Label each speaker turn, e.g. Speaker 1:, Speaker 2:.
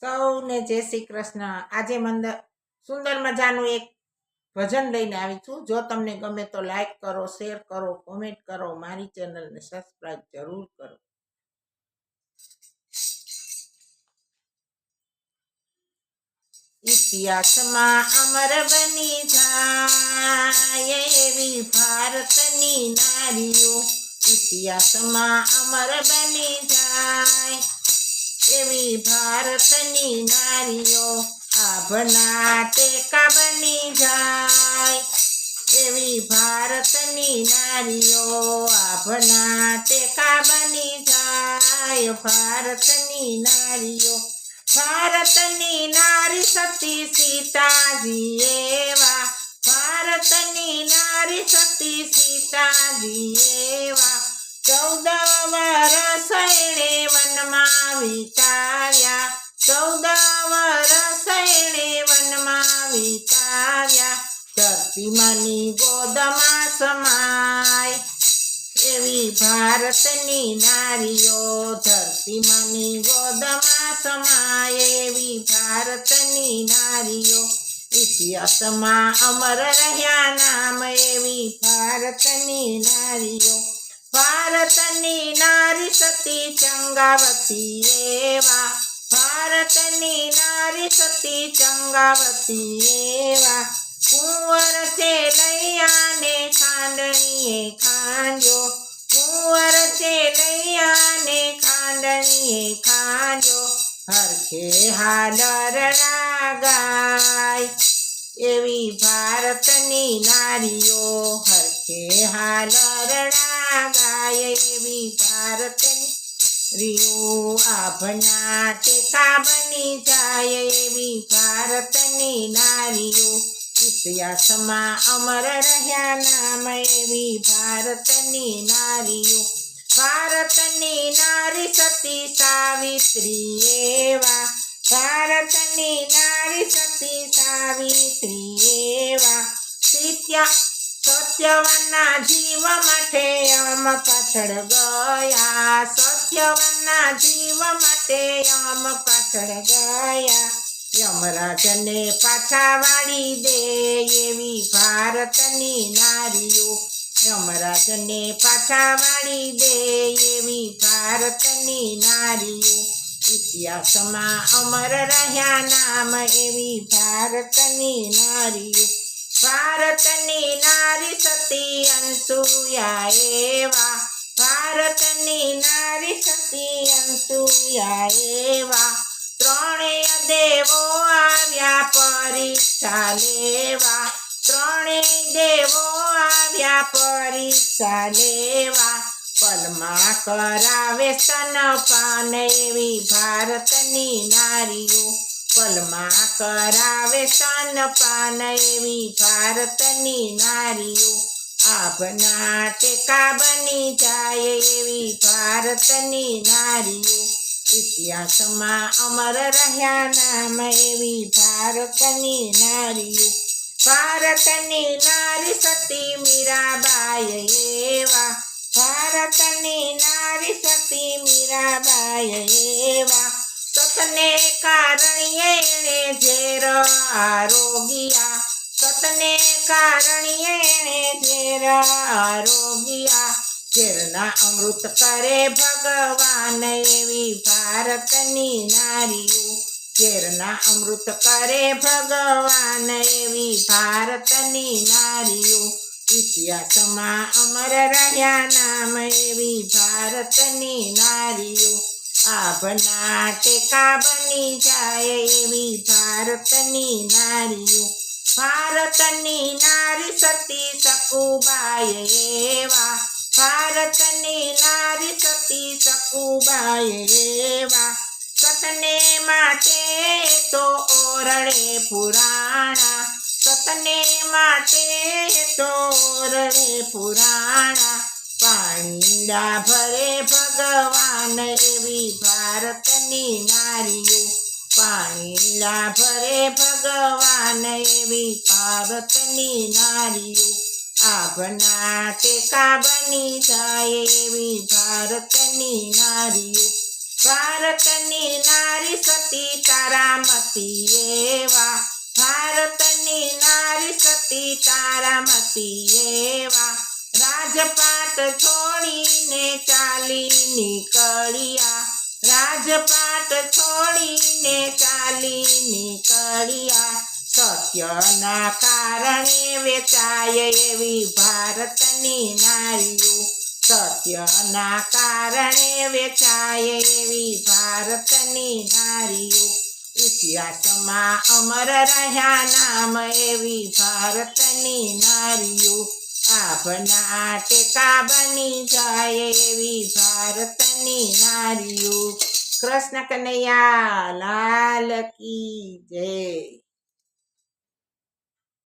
Speaker 1: સૌને જય શ્રી કૃષ્ણ। આજે સુંદર મજાનું એક ભજન લઈને આવી છું। જો તમને ગમે તો લાઈક કરો, શેર કરો, કોમેન્ટ કરો, મારી ચેનલને સબસ્ક્રાઇબ જરૂર કરો। ઇતિહાસમાં અમર બની જાય એવી ભારતની નારીઓ, ઇતિહાસમાં અમર બની જાય એવી ભારતની નારીઓ, આભના ટેકા બની જાય એવી ભારતની નારીઓ, આભના ટેકા બની જાય ભારતની નારીઓ। ભારતની નારી સતી સીતાજી એવા, ભારતની નારી સતી સીતાજી એવા, 14 વર્ષ એણે વનમાં વિતાવ્યા, 14 વર્ષ એણે વનમાં વિતાવ્યા, ધરતી માની ગોદમાં સમાય એવી ભારતની નારીઓ, ધરતી માની ગોદમાં સમાય એવી ભારતની નારીઓ, ઇતિહાસમાં અમર રહ્યા નામ એવી ભારતની નારીઓ। ભારતની નારી સતી ચંગાવતી એવા, ભારતની નારી સતી ચંગાવતી એવા, કુંવર છે લૈયાને ખાંડણીએ ખાંડ્યો, કુંવર છે લૈયાને ખાંડણીએ ખાંડ્યો, હરખે હાલરડા ગાય એવી ભારતની નારીઓ, હરખે હાલરડા ગાય એવી ભારતની નારીઓ, આભના ટેકા બની જાય એવી ભારતની નારીઓ, ઇતિહાસમાં અમર રહ્યા નામ એવી ભારતની નારીઓ। ભારતની નારી સતી સાવિત્રી એવા, ભારતની નારી સતી સાવિત્રી એવા, સત્યવાનના જીવ માટે યમ પાછળ ગયા, સત્યવાનના જીવ માટે યમ પાછળ ગયા, યમરાજને પાછા વાળી દે એવી ભારતની નારીઓ, યમરાજને પાછા વાળી દે એવી ભારતની નારીઓ, ઇતિહાસમાં અમર રહ્યા નામ એવી ભારતની નારીઓ। ભારતની નારી સતી અનસુયા એવા, ભારતની નારી સતી અનસુયા એવા, ત્રણેય દેવો આવ્યા પરીક્ષા લેવા, ત્રણેય દેવો આવ્યા પરીક્ષા લેવા, પલમાં કરાવે સ્તનપાન એવી ભારતની નારીઓ, પલમાં કરાવે સ્તનપાન એવી ભારતની નારીઓ, આભના ટેકા બની જાય એવી ભારતની નારીઓ, ઇતિહાસમાં અમર રહ્યા નામ એવી ભારતની નારીઓ। ભારતની નારી સતી મીરાબાઈ એવા, ભારતની નારી સતી મીરાબાઈ એવા, સતને કારણીએ એણે ઝેર આરોગ્યા, સતને કારણીએ એણે ઝેર આરોગ્યા, ઝેરના અમૃત કરે ભગવાન એવી ભારતની નારીઓ, ઝેરના અમૃત કરે ભગવાન એવી ભારતની નારીઓ, ઇતિહાસમાં અમર રહ્યા નામ એવી ભારતની નારીઓ, આભના ટેકા બની જાય એવી ભારતની નારીઓ। ભારતની નારી સતી સકુબાઈ એવા, ભારતની નારી સતી સકુબાઈ એવા, સતને માટે તો ઓરડે પુરાણા, સતને માટે તો ઓરડે પુરાણા, પાણીડા ભરે ભગવાન એવી ભારતની નારીઓ, પાણીડા ભરે ભગવાન એવી ભારતની નારીઓ, આભના ટેકા બની જાય એવી ભારતની નારીઓ। ભારતની નારી સતી તાર તારામતી એવા, ભારતની નારી સતી તારામતી એવા, રાજપાટ છોડીને ચાલી નીકળ્યા, રાજપાટ છોડીને ચાલી નીકળ્યા, સત્યના કારણે વેચાય એવી ભારતની નારીઓ, સત્યના કારણે વેચાય એવી ભારતની નારીઓ, ઇતિહાસમાં અમર રહ્યા નામ એવી ભારતની નારીઓ, આભના ટેકા બની જાય એવી ભારતની નારીઓ. કૃષ્ણ કનૈયા લાલ કી જય.